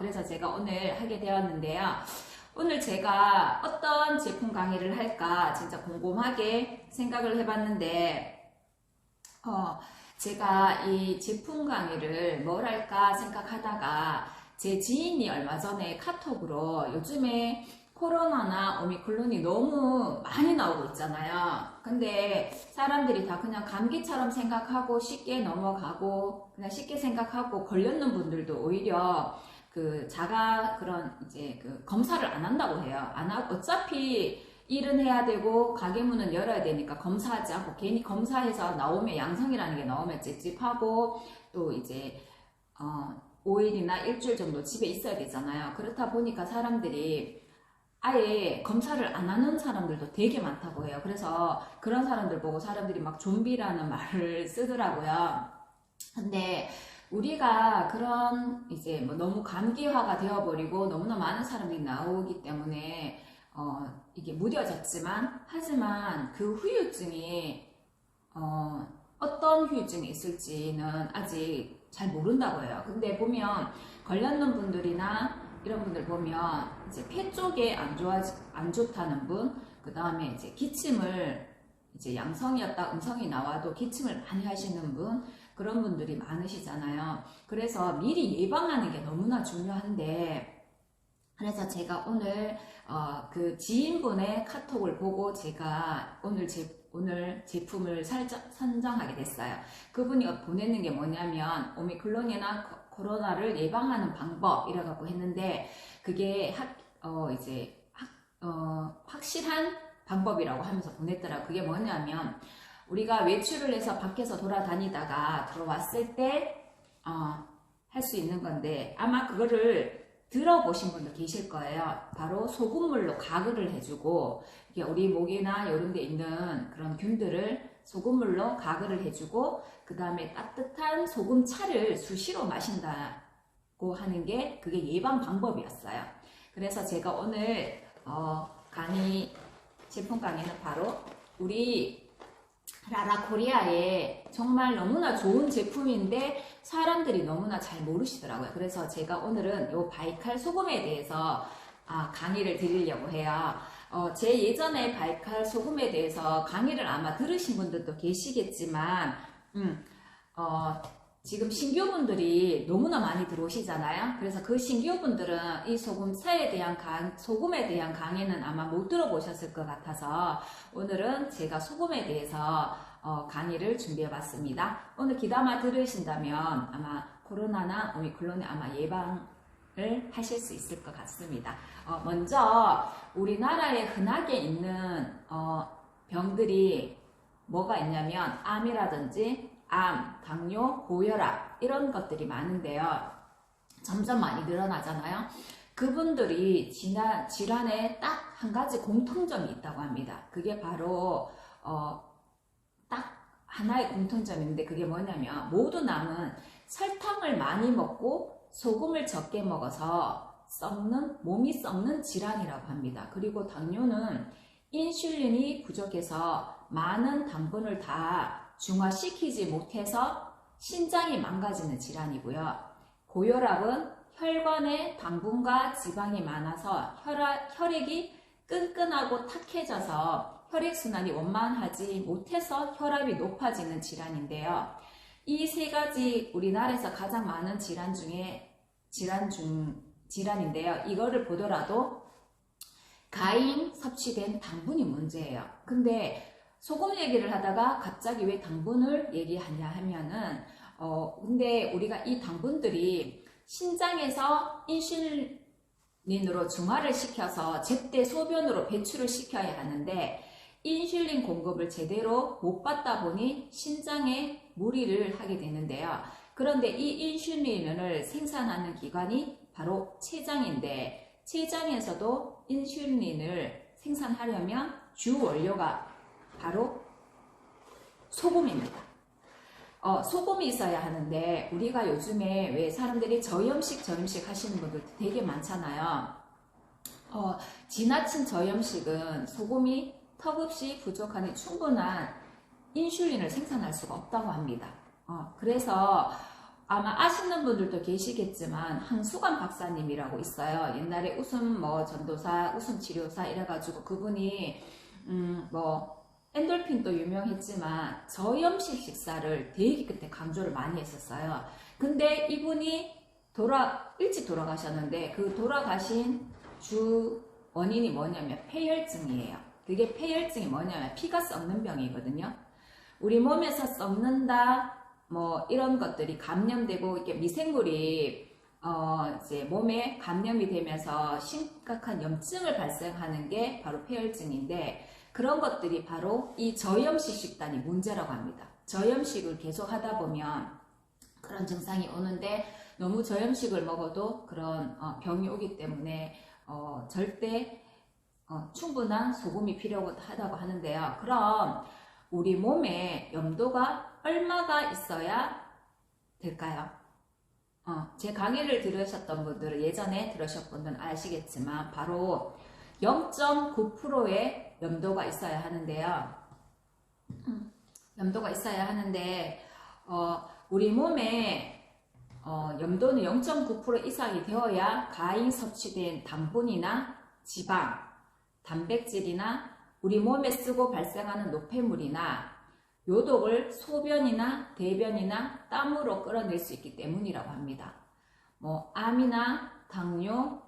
그래서 제가 오늘 하게 되었는데요. 오늘 제가 어떤 제품 강의를 할까 진짜 궁금하게 생각을 해봤는데, 제가 이 제품 강의를 뭘 할까 생각하다가 제 지인이 얼마 전에 카톡으로 요즘에 코로나나 오미크론이 너무 많이 나오고 있잖아요. 근데 사람들이 다 그냥 감기처럼 생각하고 쉽게 넘어가고 그냥 쉽게 생각하고 걸렸는 분들도 오히려 그 자가 그런 이제 그 검사를 안 한다고 해요. 어차피 일은 해야 되고 가게 문은 열어야 되니까 검사하지 않고 괜히 검사해서 나오면 양성이라는 게 나오면 찝찝하고 또 이제 5일이나 일주일 정도 집에 있어야 되잖아요. 그렇다 보니까 사람들이 아예 검사를 안 하는 사람들도 되게 많다고 해요. 그래서 그런 사람들 보고 사람들이 막 좀비라는 말을 쓰더라고요. 근데 우리가 그런 이제 뭐 너무 감기화가 되어버리고 너무나 많은 사람들이 나오기 때문에 이게 무뎌졌지만 하지만 그 후유증이 어떤 후유증이 있을지는 아직 잘 모른다고 해요. 근데 보면 걸렸는 분들이나 이런 분들 보면 이제 폐 쪽에 안 좋다는 분, 그 다음에 이제 기침을 이제 양성이었다 음성이 나와도 기침을 많이 하시는 분, 그런 분들이 많으시잖아요. 그래서 미리 예방하는 게 너무나 중요한데, 그래서 제가 오늘 그 지인분의 카톡을 보고 제가 오늘 제품을 선정하게 됐어요. 그분이 보내는 게 뭐냐면 오미크론이나 코로나를 예방하는 방법이라고 했는데 그게 확실한 방법이라고 하면서 보냈더라고요. 그게 뭐냐면 우리가 외출을 해서 밖에서 돌아다니다가 들어왔을 때 할 수 있는 건데 아마 그거를 들어보신 분도 계실 거예요. 바로 소금물로 가글을 해주고 우리 목이나 이런 데 있는 그런 균들을 소금물로 가글을 해주고 그 다음에 따뜻한 소금차를 수시로 마신다고 하는 게 그게 예방 방법이었어요. 그래서 제가 오늘 제품 강의는 바로 우리 라라코리아의 정말 너무나 좋은 제품인데 사람들이 너무나 잘 모르시더라고요. 그래서 제가 오늘은 이 바이칼 소금에 대해서 강의를 드리려고 해요. 제 예전에 바이칼 소금에 대해서 강의를 아마 들으신 분들도 계시겠지만 지금 신규분들이 너무나 많이 들어오시잖아요. 그래서 그 신규분들은 이 소금에 대한 강의는 아마 못 들어보셨을 것 같아서 오늘은 제가 소금에 대해서 강의를 준비해 봤습니다. 오늘 귀담아 들으신다면 아마 코로나나 오미크론에 아마 예방을 하실 수 있을 것 같습니다. 먼저 우리나라에 흔하게 있는 병들이 뭐가 있냐면 암이라든지 암, 당뇨, 고혈압 이런 것들이 많은데요. 점점 많이 늘어나잖아요. 그분들이 질환에 딱 한 가지 공통점이 있다고 합니다. 그게 바로 딱 하나의 공통점인데 그게 뭐냐면 모두 남은 설탕을 많이 먹고 소금을 적게 먹어서 몸이 썩는 질환이라고 합니다. 그리고 당뇨는 인슐린이 부족해서 많은 당분을 다 중화시키지 못해서 신장이 망가지는 질환이고요. 고혈압은 혈관에 당분과 지방이 많아서 혈액이 끈끈하고 탁해져서 혈액순환이 원만하지 못해서 혈압이 높아지는 질환인데요. 이 세 가지 우리나라에서 가장 많은 질환인데요. 이거를 보더라도 가임 섭취된 당분이 문제예요. 근데 소금 얘기를 하다가 갑자기 왜 당분을 얘기하냐 하면은 근데 우리가 이 당분들이 신장에서 인슐린으로 중화를 시켜서 제때 소변으로 배출을 시켜야 하는데 인슐린 공급을 제대로 못 받다 보니 신장에 무리를 하게 되는데요. 그런데 이 인슐린을 생산하는 기관이 바로 췌장인데 췌장에서도 인슐린을 생산하려면 주 원료가 바로 소금입니다. 소금이 있어야 하는데 우리가 요즘에 왜 사람들이 저염식 하시는 분들 되게 많잖아요. 지나친 저염식은 소금이 턱없이 부족하니 충분한 인슐린을 생산할 수가 없다고 합니다. 그래서 아마 아시는 분들도 계시겠지만 한수관 박사님이라고 있어요. 옛날에 웃음 뭐 전도사, 웃음 치료사 이래가지고 그분이 뭐 엔돌핀도 유명했지만 저염식 식사를 되게 그때 강조를 많이 했었어요. 근데 이분이 일찍 돌아가셨는데 그 돌아가신 주 원인이 뭐냐면 폐혈증이에요. 그게 폐혈증이 뭐냐면 피가 썩는 병이거든요. 우리 몸에서 썩는다 뭐 이런 것들이 감염되고 이렇게 미생물이 이제 몸에 감염이 되면서 심각한 염증을 발생하는 게 바로 폐혈증인데 그런 것들이 바로 이 저염식 식단이 문제라고 합니다. 저염식을 계속 하다 보면 그런 증상이 오는데 너무 저염식을 먹어도 그런 병이 오기 때문에 절대 충분한 소금이 필요하다고 하는데요. 그럼 우리 몸에 염도가 얼마가 있어야 될까요? 제 강의를 들으셨던 분들은 예전에 들으셨던 분들은 아시겠지만 바로 0.9%의 염도가 있어야 하는데요. 염도가 있어야 하는데 우리 몸에 염도는 0.9% 이상이 되어야 가히 섭취된 당분이나 지방, 단백질이나 우리 몸에 쓰고 발생하는 노폐물이나 요독을 소변이나 대변이나 땀으로 끌어낼 수 있기 때문이라고 합니다. 뭐 암이나 당뇨,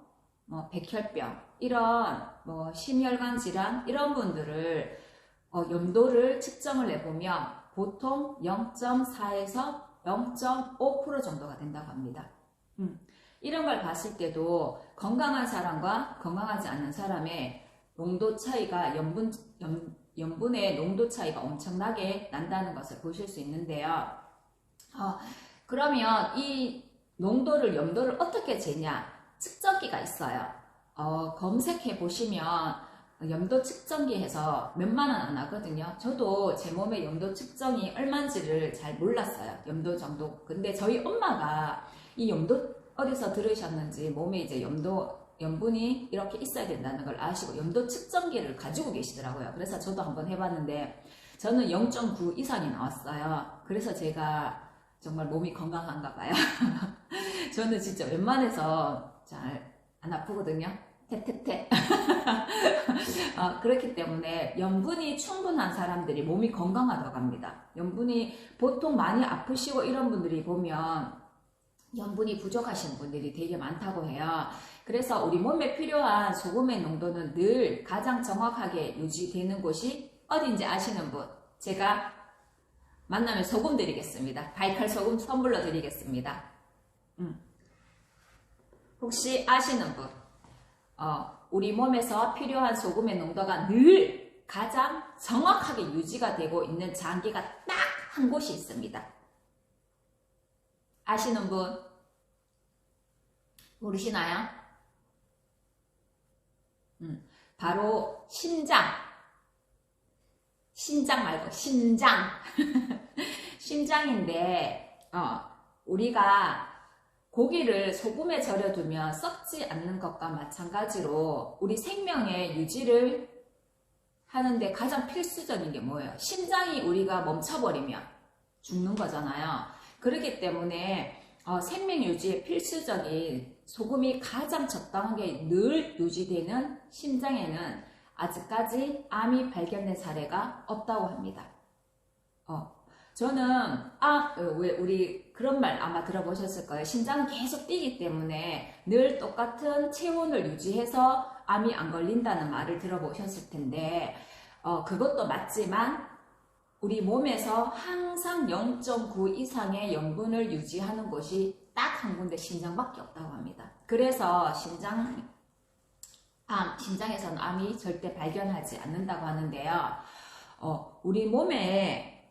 뭐 백혈병 이런 뭐 심혈관 질환 이런 분들을 염도를 측정을 해보면 보통 0.4에서 0.5% 정도가 된다고 합니다. 이런 걸 봤을 때도 건강한 사람과 건강하지 않는 사람의 농도 차이가 염분의 농도 차이가 엄청나게 난다는 것을 보실 수 있는데요. 그러면 이 염도를 어떻게 재냐? 측정기가 있어요. 검색해 보시면 염도 측정기에서 몇만 원 안 하거든요. 저도 제 몸의 염도 측정이 얼마인지를 잘 몰랐어요. 염도 정도. 근데 저희 엄마가 이 염도 어디서 들으셨는지 몸에 이제 염분이 이렇게 있어야 된다는 걸 아시고 염도 측정기를 가지고 계시더라고요. 그래서 저도 한번 해봤는데 저는 0.9 이상이 나왔어요. 그래서 제가 정말 몸이 건강한가 봐요. 저는 진짜 웬만해서 잘 안 아프거든요. 태태태. 그렇기 때문에 염분이 충분한 사람들이 몸이 건강하다고 합니다. 염분이 보통 많이 아프시고 이런 분들이 보면 염분이 부족하신 분들이 되게 많다고 해요. 그래서 우리 몸에 필요한 소금의 농도는 늘 가장 정확하게 유지되는 곳이 어딘지 아시는 분? 제가 만나면 소금 드리겠습니다. 바이칼 소금 선물로 드리겠습니다. 혹시 아시는 분? 우리 몸에서 필요한 소금의 농도가 늘 가장 정확하게 유지가 되고 있는 장기가 딱 한 곳이 있습니다. 아시는 분? 모르시나요? 바로 심장. 심장 말고 심장. 심장인데 우리가 고기를 소금에 절여두면 썩지 않는 것과 마찬가지로 우리 생명의 유지를 하는데 가장 필수적인 게 뭐예요? 심장이 우리가 멈춰버리면 죽는 거잖아요. 그렇기 때문에 생명 유지에 필수적인 소금이 가장 적당하게 늘 유지되는 심장에는 아직까지 암이 발견된 사례가 없다고 합니다. 저는 왜 우리 그런 말 아마 들어보셨을 거예요. 심장은 계속 뛰기 때문에 늘 똑같은 체온을 유지해서 암이 안 걸린다는 말을 들어보셨을 텐데 그것도 맞지만 우리 몸에서 항상 0.9 이상의 염분을 유지하는 곳이 딱 한 군데 심장밖에 없다고 합니다. 그래서 심장에서는 암이 절대 발견하지 않는다고 하는데요. 우리 몸에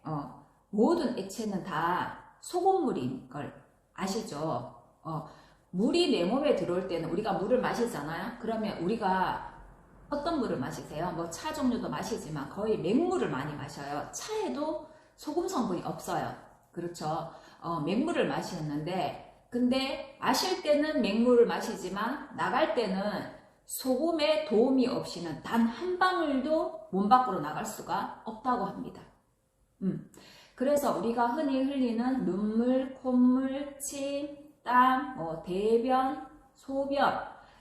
모든 액체는 다 소금물인 걸 아시죠? 물이 내 몸에 들어올 때는 우리가 물을 마시잖아요. 그러면 우리가 어떤 물을 마시세요? 뭐 차 종류도 마시지만 거의 맹물을 많이 마셔요. 차에도 소금 성분이 없어요. 그렇죠? 맹물을 마시는데 근데 마실 때는 맹물을 마시지만 나갈 때는 소금의 도움이 없이는 단 한 방울도 몸 밖으로 나갈 수가 없다고 합니다. 그래서 우리가 흔히 흘리는 눈물, 콧물, 침, 땀, 대변, 소변,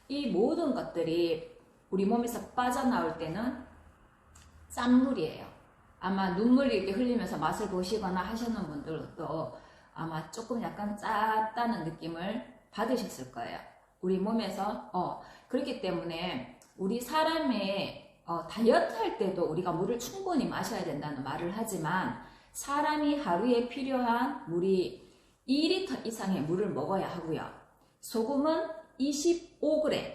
이 모든 것들이 우리 몸에서 빠져나올 때는 짠물이에요. 아마 눈물이 이렇게 흘리면서 맛을 보시거나 하시는 분들도 아마 조금 약간 짰다는 느낌을 받으셨을 거예요. 우리 몸에서 그렇기 때문에 우리 사람의 다이어트 할 때도 우리가 물을 충분히 마셔야 된다는 말을 하지만 사람이 하루에 필요한 물이 2리터 이상의 물을 먹어야 하고요. 소금은 25g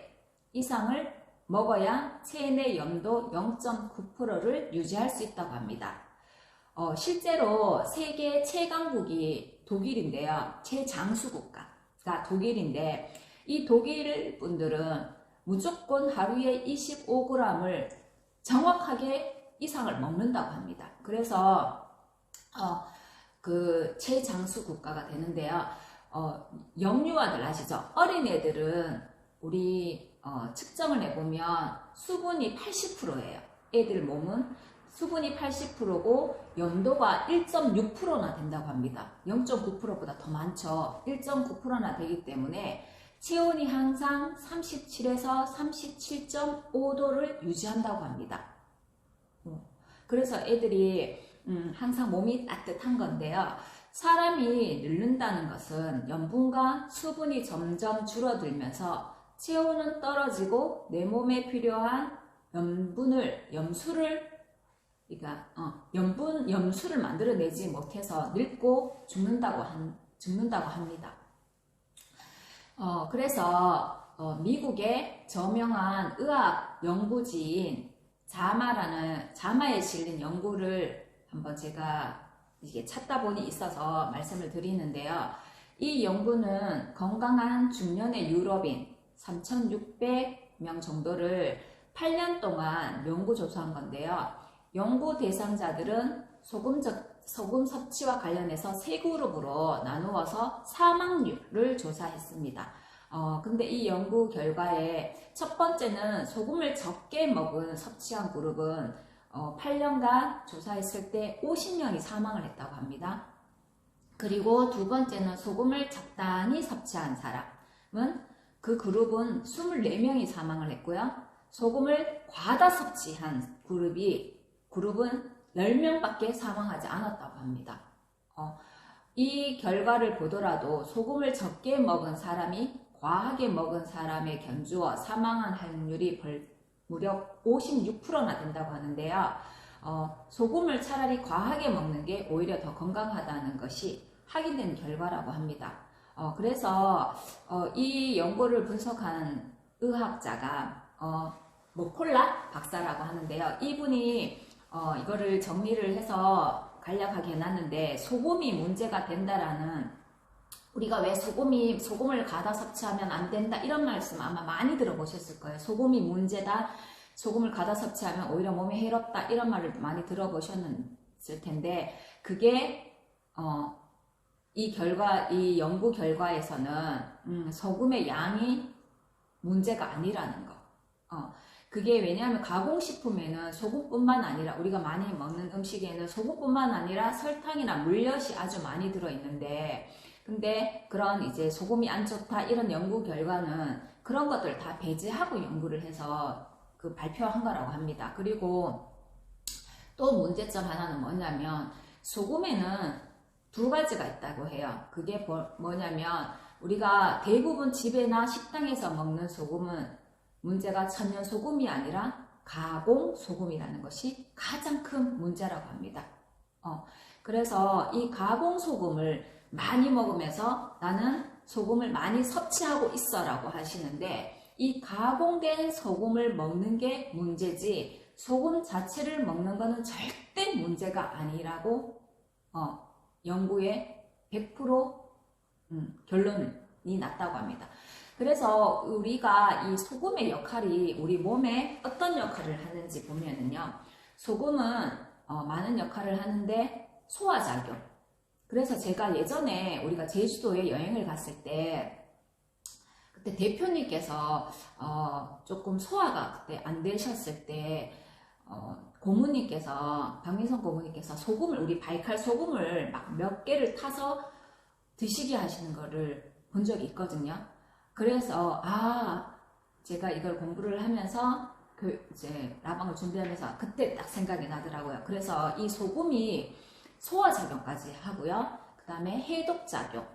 이상을 먹어야 체내 염도 0.9%를 유지할 수 있다고 합니다. 실제로 세계 최강국이 독일인데요. 최장수 국가가 독일인데 이 독일 분들은 무조건 하루에 25g을 정확하게 이상을 먹는다고 합니다. 그래서 그 최장수 국가가 되는데요. 영유아들 아시죠? 어린애들은 우리 측정을 해보면 수분이 80%예요. 애들 몸은 수분이 80%고 염도가 1.6%나 된다고 합니다. 0.9%보다 더 많죠. 1.9%나 되기 때문에 체온이 항상 37에서 37.5도를 유지한다고 합니다. 그래서 애들이 항상 몸이 따뜻한 건데요. 사람이 늙는다는 것은 염분과 수분이 점점 줄어들면서 체온은 떨어지고 내 몸에 필요한 염수를 만들어내지 못해서 늙고 죽는다고 합니다. 그래서 미국의 저명한 의학 연구지인 자마에 실린 연구를 한번 제가 이게 찾다 보니 있어서 말씀을 드리는데요. 이 연구는 건강한 중년의 유럽인 3,600명 정도를 8년 동안 연구조사한 건데요. 연구 대상자들은 소금 섭취와 관련해서 세 그룹으로 나누어서 사망률을 조사했습니다. 근데 이 연구 결과에 첫 번째는 소금을 적게 섭취한 그룹은 8년간 조사했을 때 50명이 사망을 했다고 합니다. 그리고 두 번째는 소금을 적당히 섭취한 사람은 그 그룹은 24명이 사망을 했고요. 소금을 과다 섭취한 그룹은 10명밖에 사망하지 않았다고 합니다. 이 결과를 보더라도 소금을 적게 먹은 사람이 과하게 먹은 사람에 견주어 사망한 확률이 무려 56%나 된다고 하는데요. 소금을 차라리 과하게 먹는 게 오히려 더 건강하다는 것이 확인된 결과라고 합니다. 그래서 이 연구를 분석한 의학자가 콜라 박사라고 하는데요. 이분이 이거를 정리를 해서 간략하게 해놨는데 소금이 문제가 된다라는 우리가 왜 소금을 과다 섭취하면 안 된다 이런 말씀 아마 많이 들어보셨을 거예요. 소금이 문제다. 소금을 과다 섭취하면 오히려 몸에 해롭다 이런 말을 많이 들어보셨을 텐데 그게 이 연구 결과에서는 소금의 양이 문제가 아니라는 거. 그게 왜냐하면 가공식품에는 소금뿐만 아니라 우리가 많이 먹는 음식에는 소금뿐만 아니라 설탕이나 물엿이 아주 많이 들어있는데 근데 그런 이제 소금이 안 좋다 이런 연구 결과는 그런 것들 다 배제하고 연구를 해서 발표한 거라고 합니다. 그리고 또 문제점 하나는 뭐냐면 소금에는 두 가지가 있다고 해요. 그게 뭐냐면 우리가 대부분 집에나 식당에서 먹는 소금은 문제가 천연 소금이 아니라 가공 소금이라는 것이 가장 큰 문제라고 합니다. 그래서 이 가공 소금을 많이 먹으면서 나는 소금을 많이 섭취하고 있어 라고 하시는데 이 가공된 소금을 먹는 게 문제지 소금 자체를 먹는 거는 절대 문제가 아니라고 연구에 100% 결론이 났다고 합니다. 그래서 우리가 이 소금의 역할이 우리 몸에 어떤 역할을 하는지 보면은요. 소금은 많은 역할을 하는데 소화작용. 그래서 제가 예전에 우리가 제주도에 여행을 갔을 때 그때 대표님께서 조금 소화가 그때 안 되셨을 때 고모님께서, 박민선 고모님께서 소금을, 우리 바이칼 소금을 막 몇 개를 타서 드시게 하시는 거를 본 적이 있거든요. 그래서, 제가 이걸 공부를 하면서, 이제 라방을 준비하면서 그때 딱 생각이 나더라고요. 그래서 이 소금이 소화작용까지 하고요. 그 다음에 해독작용,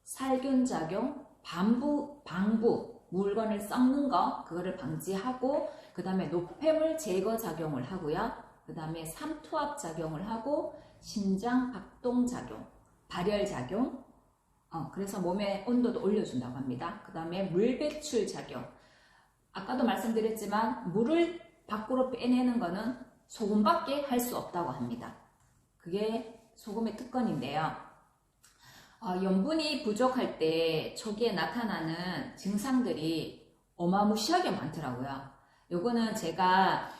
살균작용, 방부, 물건을 썩는 거, 그거를 방지하고, 그 다음에 노폐물 제거 작용을 하고요. 그 다음에 삼투압 작용을 하고, 심장 박동 작용, 발열 작용, 그래서 몸의 온도도 올려준다고 합니다. 그 다음에 물 배출 작용. 아까도 말씀드렸지만, 물을 밖으로 빼내는 거는 소금밖에 할 수 없다고 합니다. 그게 소금의 특권인데요. 염분이 부족할 때 초기에 나타나는 증상들이 어마무시하게 많더라고요. 요거는 제가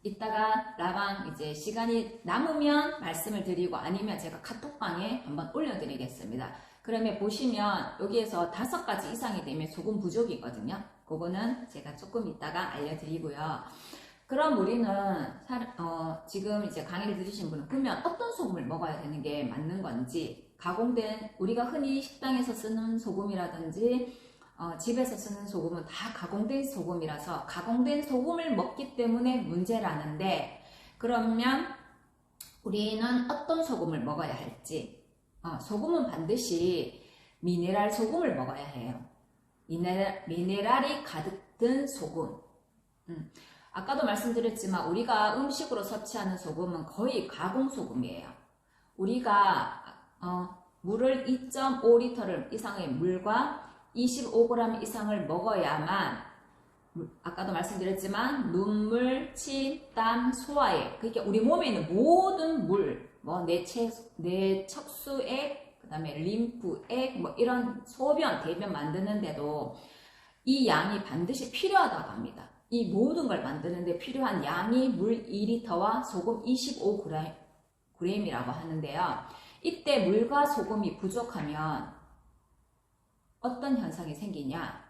이따가 라방 이제 시간이 남으면 말씀을 드리고 아니면 제가 카톡방에 한번 올려드리겠습니다. 그러면 보시면 여기에서 5가지 이상이 되면 소금 부족이거든요. 그거는 제가 조금 이따가 알려드리고요. 그럼 우리는 지금 이제 강의를 들으신 분은 그러면 어떤 소금을 먹어야 되는 게 맞는 건지, 가공된, 우리가 흔히 식당에서 쓰는 소금이라든지 집에서 쓰는 소금은 다 가공된 소금이라서 가공된 소금을 먹기 때문에 문제라는데, 그러면 우리는 어떤 소금을 먹어야 할지, 소금은 반드시 미네랄 소금을 먹어야 해요. 미네랄이 가득 든 소금. 아까도 말씀드렸지만 우리가 음식으로 섭취하는 소금은 거의 가공 소금이에요. 우리가 물을 2.5리터 이상의 물과 25g 이상을 먹어야만, 아까도 말씀드렸지만 눈물, 침, 땀, 소화액, 그러니까 우리 몸에 있는 모든 물, 뇌척수액, 그 다음에 림프액, 이런 소변, 대변 만드는데도 이 양이 반드시 필요하다고 합니다. 이 모든 걸 만드는데 필요한 양이 물 2리터와 소금 25g이라고 하는데요. 이때 물과 소금이 부족하면 어떤 현상이 생기냐?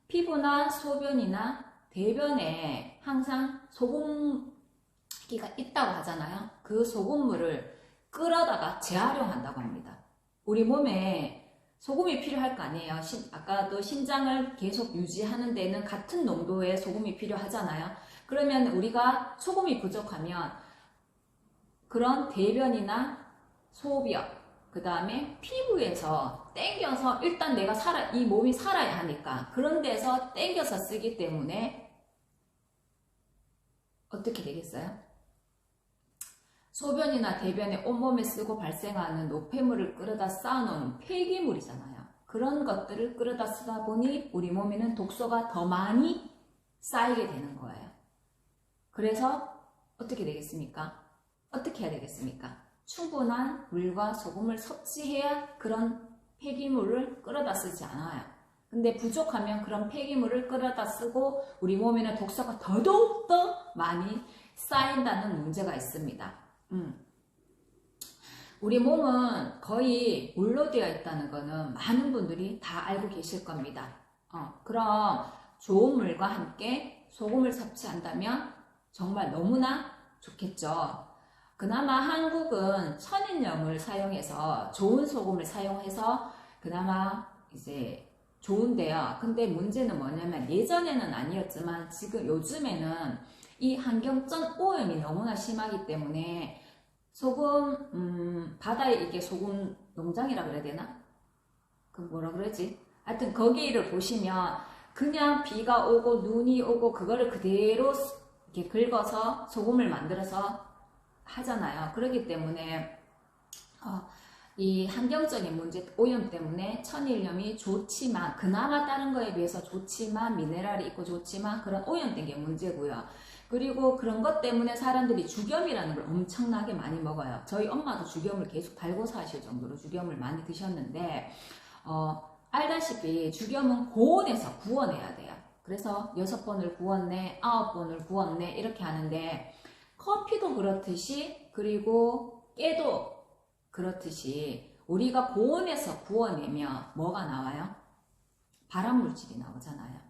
피부나 소변이나 대변에 항상 소금기가 있다고 하잖아요. 그 소금물을 끌어다가 재활용한다고 합니다. 우리 몸에 소금이 필요할 거 아니에요. 아까도 신장을 계속 유지하는 데는 같은 농도의 소금이 필요하잖아요. 그러면 우리가 소금이 부족하면 그런 대변이나 소변, 그 다음에 피부에서 땡겨서 일단 이 몸이 살아야 하니까 그런 데서 땡겨서 쓰기 때문에 어떻게 되겠어요? 소변이나 대변에 온몸에 쓰고 발생하는 노폐물을 끌어다 쌓아놓은 폐기물이잖아요. 그런 것들을 끌어다 쓰다 보니 우리 몸에는 독소가 더 많이 쌓이게 되는 거예요. 그래서 어떻게 되겠습니까? 어떻게 해야 되겠습니까? 충분한 물과 소금을 섭취해야 그런 폐기물을 끌어다 쓰지 않아요. 근데 부족하면 그런 폐기물을 끌어다 쓰고 우리 몸에는 독소가 더더욱더 많이 쌓인다는 문제가 있습니다. 우리 몸은 거의 물로 되어 있다는 거는 많은 분들이 다 알고 계실 겁니다. 그럼 좋은 물과 함께 소금을 섭취한다면 정말 너무나 좋겠죠. 그나마 한국은 천일염을 사용해서 좋은 소금을 사용해서 그나마 이제 좋은데요. 근데 문제는 뭐냐면 예전에는 아니었지만 지금 요즘에는 이 환경적 오염이 너무나 심하기 때문에 소금, 바다에 이게 소금 농장이라 그래야 되나? 그 뭐라 그러지? 하여튼 거기를 보시면 그냥 비가 오고 눈이 오고 그거를 그대로 이렇게 긁어서 소금을 만들어서 하잖아요. 그렇기 때문에 이 환경적인 문제, 오염 때문에 천일염이 좋지만, 그나마 다른 거에 비해서 좋지만, 미네랄이 있고 좋지만 그런 오염된 게 문제고요. 그리고 그런 것 때문에 사람들이 죽염이라는 걸 엄청나게 많이 먹어요. 저희 엄마도 죽염을 계속 달고 사실 정도로 죽염을 많이 드셨는데 알다시피 죽염은 고온에서 구워내야 돼요. 그래서 6번을 구웠네, 9번을 구웠네 이렇게 하는데, 커피도 그렇듯이, 그리고 깨도 그렇듯이 우리가 고온에서 구워내면 뭐가 나와요? 발암물질이 나오잖아요.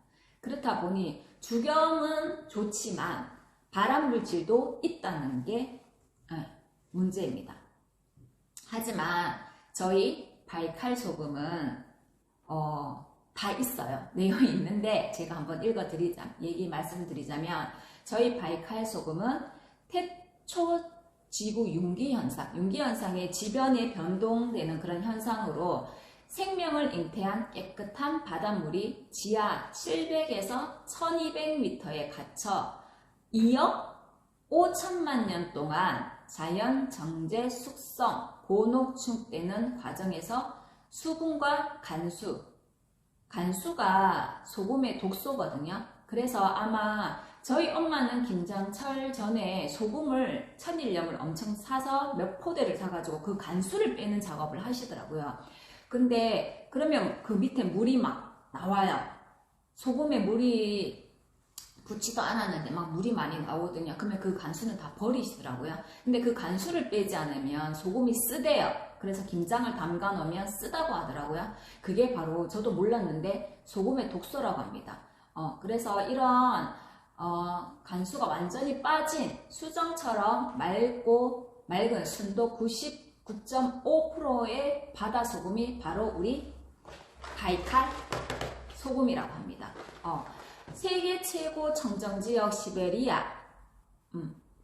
그렇다 보니 죽염은 좋지만 발암 물질도 있다는 게 문제입니다. 하지만 저희 바이칼 소금은 다 있어요. 내용이 있는데 제가 한번 말씀을 드리자면 저희 바이칼 소금은 태초지구 융기현상의 지변에 변동되는 그런 현상으로 생명을 잉태한 깨끗한 바닷물이 지하 700에서 1200m에 갇혀 2억 5천만 년 동안 자연 정제 숙성 고농축되는 과정에서 수분과 간수가 소금의 독소거든요. 그래서 아마 저희 엄마는 김장철 전에 소금을 천일염을 엄청 사서 몇 포대를 사가지고 그 간수를 빼는 작업을 하시더라고요. 근데 그러면 그 밑에 물이 막 나와요. 소금에 물이 붙지도 않았는데 막 물이 많이 나오거든요. 그러면 그 간수는 다 버리시더라고요. 근데 그 간수를 빼지 않으면 소금이 쓰대요. 그래서 김장을 담가 놓으면 쓰다고 하더라고요. 그게 바로 저도 몰랐는데 소금의 독소라고 합니다. 그래서 이런 간수가 완전히 빠진 수정처럼 맑은 순도 99.5%의 바다 소금이 바로 우리 바이칼 소금이라고 합니다. 세계 최고 청정지역 시베리아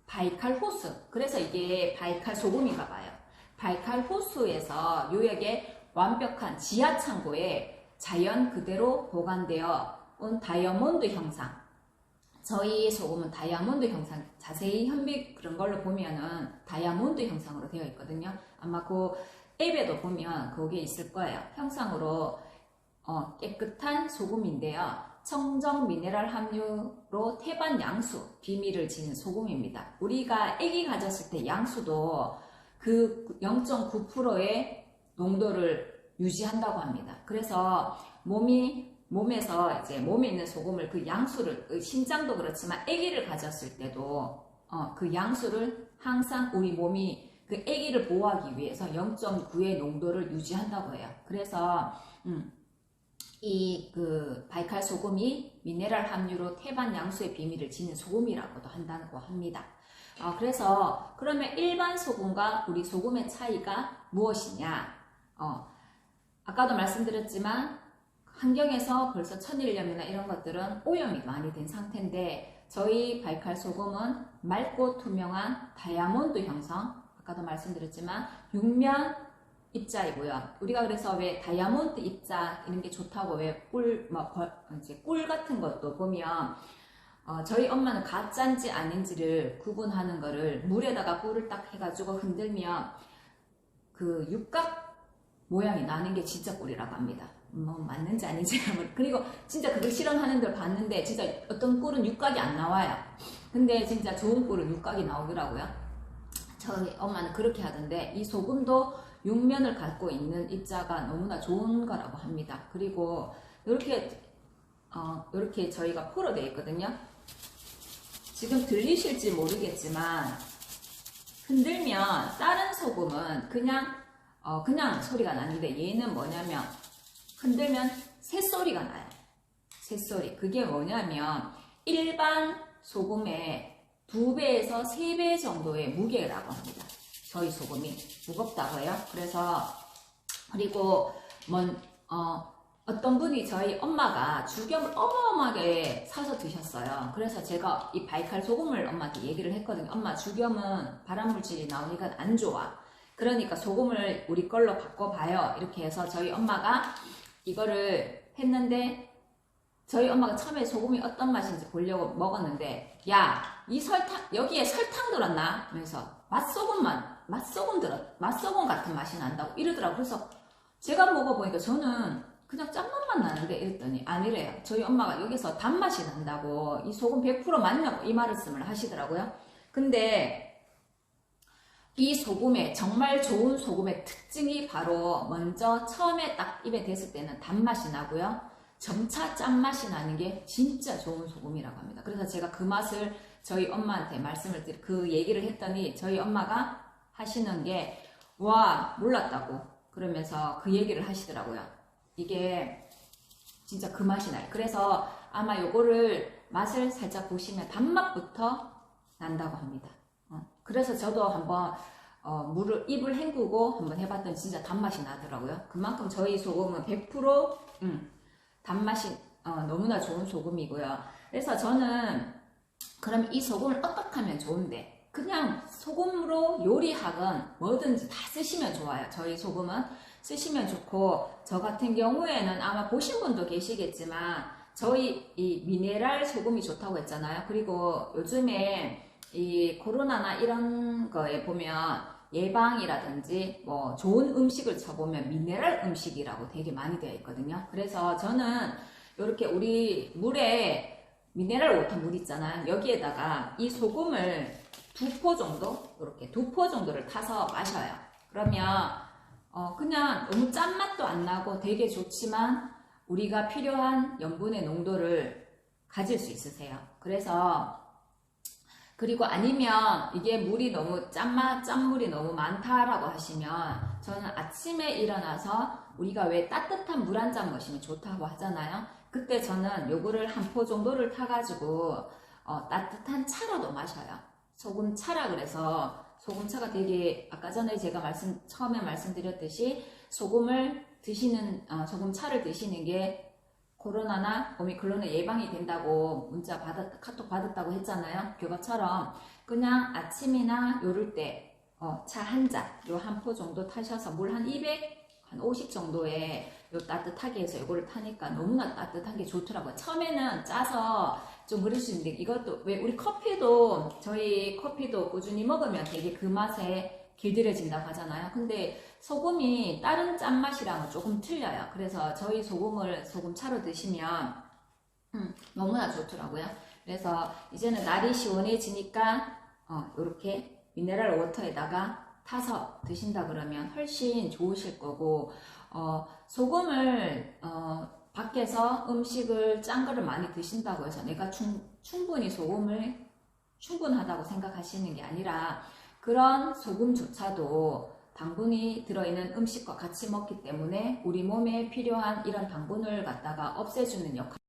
바이칼 호수, 그래서 이게 바이칼 소금인가 봐요. 바이칼 호수에서 요역의 완벽한 지하 창고에 자연 그대로 보관되어 온 다이아몬드 형상, 저희 소금은 다이아몬드 형상, 자세히 현미 그런 걸로 보면은 다이아몬드 형상으로 되어 있거든요. 아마 그 앱에도 보면 거기에 있을 거예요. 형상으로 깨끗한 소금인데요. 청정 미네랄 함유로 태반 양수 비밀을 지닌 소금입니다. 우리가 아기 가졌을 때 양수도 그 0.9%의 농도를 유지한다고 합니다. 그래서 몸에서 이제 몸에 있는 소금을 그 양수를, 신장도 그렇지만 아기를 가졌을 때도 그 양수를 항상 우리 몸이 그 아기를 보호하기 위해서 0.9의 농도를 유지한다고 해요. 그래서 그 바이칼 소금이 미네랄 함유로 태반 양수의 비밀을 지닌 소금이라고도 한다고 합니다. 그래서 그러면 일반 소금과 우리 소금의 차이가 무엇이냐? 아까도 말씀드렸지만 환경에서 벌써 천일염이나 이런 것들은 오염이 많이 된 상태인데 저희 바이칼 소금은 맑고 투명한 다이아몬드 형성, 아까도 말씀드렸지만 육면 입자이고요. 우리가 그래서 왜 다이아몬드 입자 이런 게 좋다고 왜 꿀 같은 것도 보면 저희 엄마는 가짜인지 아닌지를 구분하는 거를 물에다가 꿀을 딱 해가지고 흔들면 그 육각 모양이 나는 게 진짜 꿀이라고 합니다. 뭐 맞는지 아닌지 그리고 진짜 그걸 실험하는 걸 봤는데 진짜 어떤 꿀은 육각이 안 나와요. 근데 진짜 좋은 꿀은 육각이 나오더라고요. 저희 엄마는 그렇게 하던데 이 소금도 육면을 갖고 있는 입자가 너무나 좋은 거라고 합니다. 그리고 이렇게 저희가 포로 되어 있거든요. 지금 들리실지 모르겠지만 흔들면 다른 소금은 그냥 소리가 나는데 얘는 뭐냐면 흔들면 새소리가 나요. 새소리. 그게 뭐냐면 일반 소금의 2배에서 3배 정도의 무게라고 합니다. 저희 소금이 무겁다고 해요. 그래서 그리고 어떤 분이 저희 엄마가 죽염을 어마어마하게 사서 드셨어요. 그래서 제가 이 바이칼 소금을 엄마한테 얘기를 했거든요. 엄마, 죽염은 발암물질이 나오니까 안 좋아. 그러니까 소금을 우리 걸로 바꿔봐요. 이렇게 해서 저희 엄마가 이거를 했는데 저희 엄마가 처음에 소금이 어떤 맛인지 보려고 먹었는데 야, 여기에 설탕 들었나? 하면서 맛소금 같은 맛이 난다고 이러더라고요. 그래서 제가 먹어보니까 저는 그냥 짠맛만 나는데 이랬더니 아니래요. 저희 엄마가 여기서 단맛이 난다고 이 소금 100% 맞냐고 이 말씀을 하시더라고요. 근데 이 소금의 정말 좋은 소금의 특징이 바로 먼저 처음에 딱 입에 댔을 때는 단맛이 나고요. 점차 짠맛이 나는 게 진짜 좋은 소금이라고 합니다. 그래서 제가 그 맛을 저희 엄마한테 그 얘기를 했더니 저희 엄마가 하시는 게 와, 몰랐다고 그러면서 그 얘기를 하시더라고요. 이게 진짜 그 맛이 나요. 그래서 아마 요거를 맛을 살짝 보시면 단맛부터 난다고 합니다. 그래서 저도 한번 입을 헹구고 한번 해봤더니 진짜 단맛이 나더라고요. 그만큼 저희 소금은 100% 단맛이 너무나 좋은 소금이고요. 그래서 저는 그럼 이 소금을 어떻게 하면 좋은데, 그냥 소금으로 요리학은 뭐든지 다 쓰시면 좋아요. 저희 소금은 쓰시면 좋고, 저 같은 경우에는 아마 보신 분도 계시겠지만 저희 이 미네랄 소금이 좋다고 했잖아요. 그리고 요즘에 이 코로나나 이런 거에 보면 예방이라든지 뭐 좋은 음식을 쳐보면 미네랄 음식이라고 되게 많이 되어 있거든요. 그래서 저는 이렇게 우리 물에 미네랄 워터 물 있잖아요. 여기에다가 이 소금을 2포 정도, 이렇게 2포 정도를 타서 마셔요. 그러면 그냥 너무 짠맛도 안 나고 되게 좋지만 우리가 필요한 염분의 농도를 가질 수 있으세요. 그리고 아니면 이게 물이 너무 짠물이 너무 많다라고 하시면, 저는 아침에 일어나서 우리가 왜 따뜻한 물 한 잔 마시면 좋다고 하잖아요. 그때 저는 요거를 한 포 정도를 타가지고 따뜻한 차로도 마셔요. 소금차라 그래서, 소금차가 되게 아까 전에 제가 처음에 말씀드렸듯이 소금차를 드시는 게 코로나나 오미크론에 예방이 된다고 카톡 받았다고 했잖아요. 그것처럼 그냥 아침이나 요럴 때 차 한 잔, 요 한 포 정도 타셔서 물 한 50 정도에 요 따뜻하게 해서 요거를 타니까 너무나 따뜻한 게 좋더라고요. 처음에는 짜서 좀 그럴 수 있는데, 이것도 왜 우리 저희 커피도 꾸준히 먹으면 되게 그 맛에 길들여진다고 하잖아요. 근데 소금이 다른 짠맛이랑은 조금 틀려요. 그래서 저희 소금차로 드시면 너무나 좋더라고요. 그래서 이제는 날이 시원해지니까 이렇게 미네랄 워터에다가 타서 드신다 그러면 훨씬 좋으실 거고, 소금을 밖에서 음식을 짠 거를 많이 드신다고 해서 내가 충분히 소금을 충분하다고 생각하시는 게 아니라, 그런 소금조차도 당분이 들어있는 음식과 같이 먹기 때문에 우리 몸에 필요한 이런 당분을 갖다가 없애주는 역할